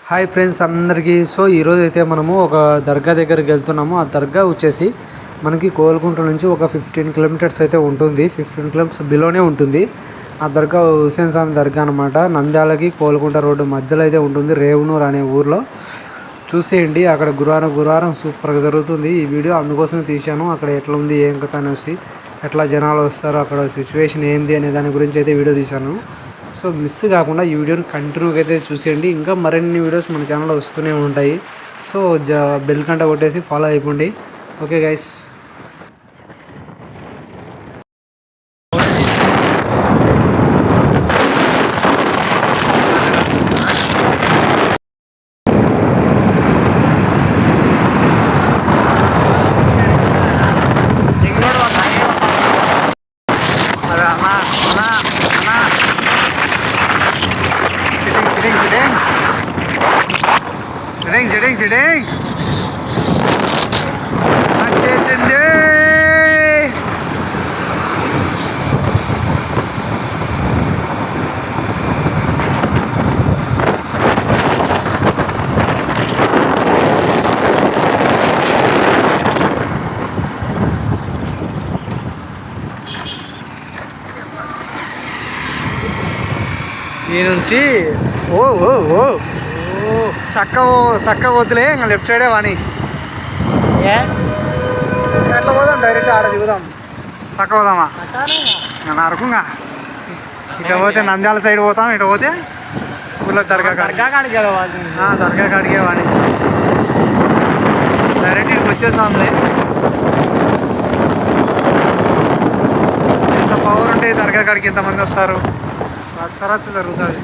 Hi friends అందరికీ. So ఈరోజు అయితే మనము ఒక దర్గా దగ్గరికి వెళ్తున్నాము. ఆ దర్గా వచ్చేసి మనకి కోలుకుంట నుంచి ఒక 15 కిలోమీటర్స్ అయితే ఉంటుంది. 15 కిలోమీటర్స్ బిలోనే ఉంటుంది. ఆ దర్గా హుసేన్ స్వామి దర్గా అనమాట. నంద్యాలకి కోలుకుంట రోడ్డు మధ్యలో అయితే ఉంటుంది, రేవునూరు అనే ఊర్లో. చూసేయండి, అక్కడ గురువారం సూపర్గా జరుగుతుంది. ఈ వీడియో అందుకోసమే తీశాను. అక్కడ ఎట్లా ఉంది, ఏం కథ అనేసి, ఎట్లా జనాలు వస్తారు, అక్కడ సిచ్యువేషన్ ఏంది అనే దాని గురించి అయితే వీడియో తీశాను. సో మిస్ కాకుండా ఈ వీడియోని కంటిన్యూగా అయితే చూసేయండి. ఇంకా మరిన్ని వీడియోస్ మన ఛానల్లో వస్తూనే ఉంటాయి. సో బెల్ గంట కొట్టేసి ఫాలో అయిపోండి. Okay guys. సిట్టింగ్ వచ్చేసింది. ఈ నుంచి ఓ ఓ ఓ చక్క వద్దులే, ఇంకా లెఫ్ట్ సైడే వాణి. ఎట్లా పోదాం, డైరెక్ట్ ఆడ దిగుదాం. చక్క పోదామా నా అరకుంగా. ఇటు పోతే నంద్యాల సైడ్ పోతాం, ఇటు పోతే ఊళ్ళో దర్గా కాడిగే వాణి. డైరెక్ట్ ఇక్కడికి వచ్చేసాంలే. ఎంత పవర్ ఉంటే దర్గా కాడికి ఎంతమంది వస్తారు, రచ్చరచ్చ జరుగుతుంది.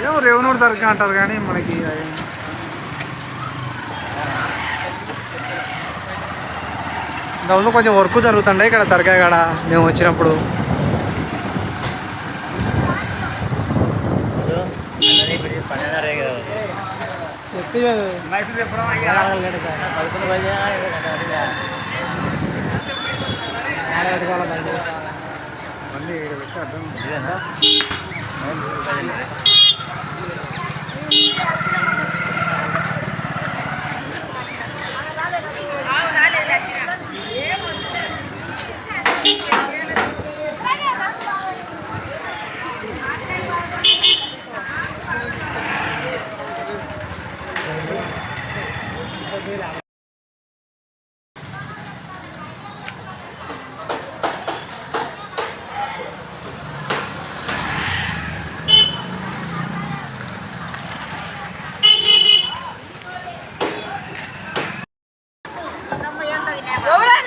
ఏమో రేవునూరు దర్గా అంటారు కానీ మనకి ఇంతకుముందు కొంచెం వర్క్ జరుగుతుండే ఇక్కడ దర్గా కాడ మేము వచ్చినప్పుడు.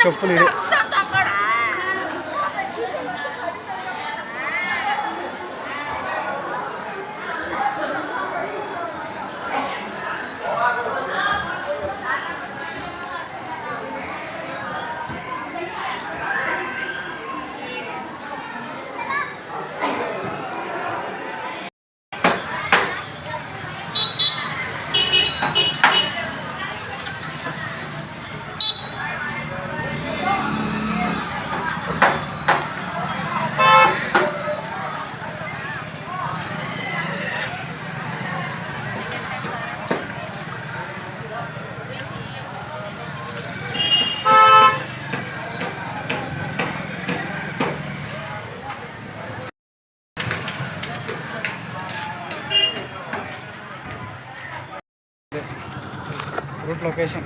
చెప్పులు రూట్ లొకేషన్.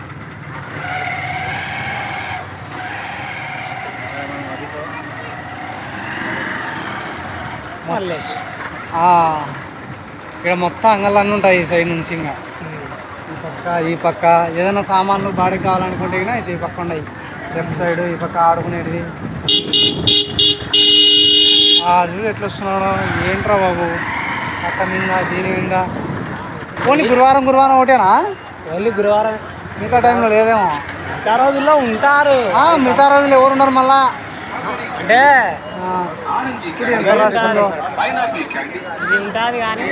ఇక్కడ మొత్తం అంగళ్ళన్నీ ఉంటాయి ఈ సైడ్ నుంచి. ఇంకా ఈ పక్క ఏదైనా సామాన్లు బాడీ కావాలనుకుంటే కూడా ఇది ఈ పక్క ఉన్నాయి. లెఫ్ట్ సైడ్ ఈ పక్క ఆడుకునేటివి. చూడు ఎట్లా వస్తున్నాడు, ఏంట్రా బాబు పక్క మీద దీని మీద. ఓన్లీ గురువారం ఒకటేనా? ఓన్లీ గురువారం, మిగతా టైంలో లేదేమో. మిగతా రోజుల్లో ఉంటారు. మిగతా రోజులు ఎవరు ఉన్నారు మళ్ళా అంటే రాష్ట్రంలో ఇది ఉంటుంది కానీ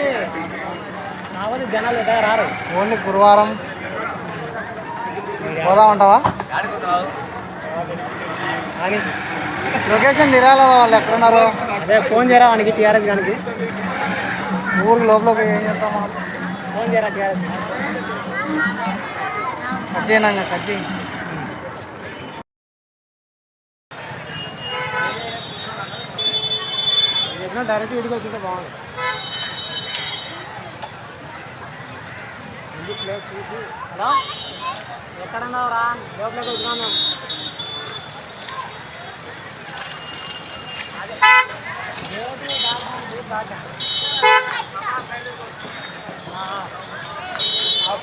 జనాలు ఎక్కడ రారు. ఓన్లీ గురువారం పోదామంటావా? లొకేషన్ తిరగలేదా వాళ్ళు ఎక్కడున్నారు? అదే ఫోన్ చేయరా వానికి, టీఆర్ఎస్ గానికి. ఊరు లోపల ఏం చేస్తాం ఫోన్ చేయరా కట్ చేయనా కట్ చేయి డైరెక్ట్ ఇడికి వచ్చింటే బాగుంది ప్లేస్ చూసి హలో ఎక్కడన్నావు రా లోపలికి వచ్చినాను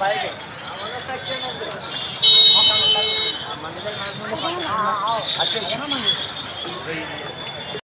పైకి